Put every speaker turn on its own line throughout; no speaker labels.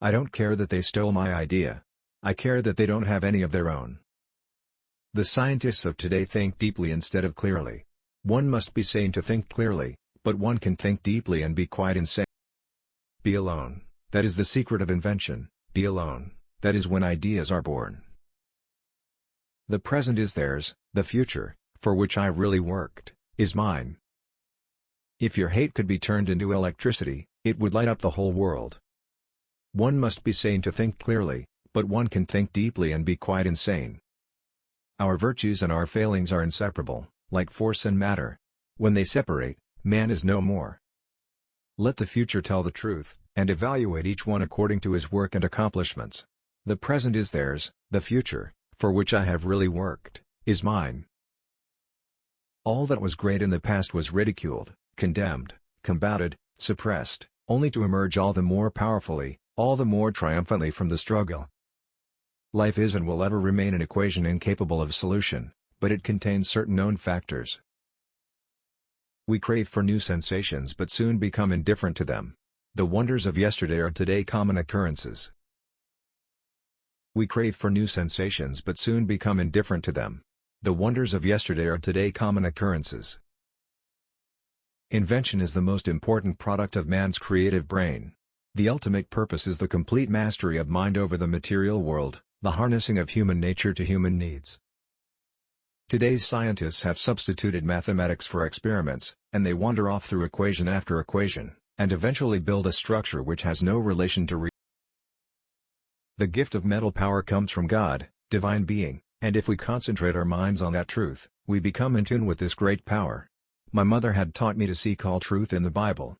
I don't care that they stole my idea. I care that they don't have any of their own. The scientists of today think deeply instead of clearly. One must be sane to think clearly, but one can think deeply and be quite insane. Be alone, that is the secret of invention. Be alone, that is when ideas are born. The present is theirs, the future, for which I really worked, is mine. If your hate could be turned into electricity, it would light up the whole world. One must be sane to think clearly, but one can think deeply and be quite insane. Our virtues and our failings are inseparable, like force and matter. When they separate, man is no more. Let the future tell the truth, and evaluate each one according to his work and accomplishments. The present is theirs, the future, for which I have really worked, is mine. All that was great in the past was ridiculed, condemned, combated, suppressed, only to emerge all the more powerfully, all the more triumphantly from the struggle. Life is and will ever remain an equation incapable of solution, but it contains certain known factors. We crave for new sensations but soon become indifferent to them. The wonders of yesterday are today common occurrences. We crave for new sensations but soon become indifferent to them. The wonders of yesterday are today common occurrences. Invention is the most important product of man's creative brain. The ultimate purpose is the complete mastery of mind over the material world, the harnessing of human nature to human needs. Today's scientists have substituted mathematics for experiments, and they wander off through equation after equation, and eventually build a structure which has no relation to reality. The gift of mental power comes from God, divine being, and if we concentrate our minds on that truth, we become in tune with this great power. My mother had taught me to seek all truth in the Bible.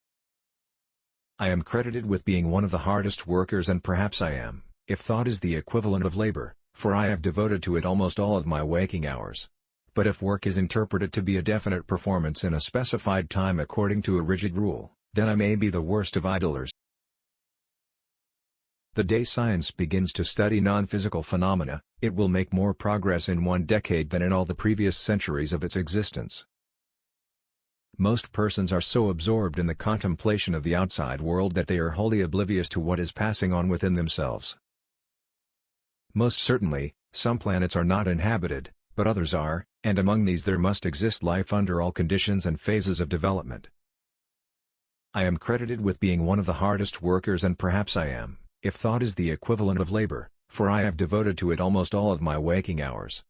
I am credited with being one of the hardest workers, and perhaps I am, if thought is the equivalent of labor, for I have devoted to it almost all of my waking hours. But if work is interpreted to be a definite performance in a specified time according to a rigid rule, then I may be the worst of idlers. The day science begins to study non-physical phenomena, it will make more progress in one decade than in all the previous centuries of its existence. Most persons are so absorbed in the contemplation of the outside world that they are wholly oblivious to what is passing on within themselves. Most certainly, some planets are not inhabited, but others are, and among these there must exist life under all conditions and phases of development. I am credited with being one of the hardest workers, and perhaps I am, if thought is the equivalent of labor, for I have devoted to it almost all of my waking hours.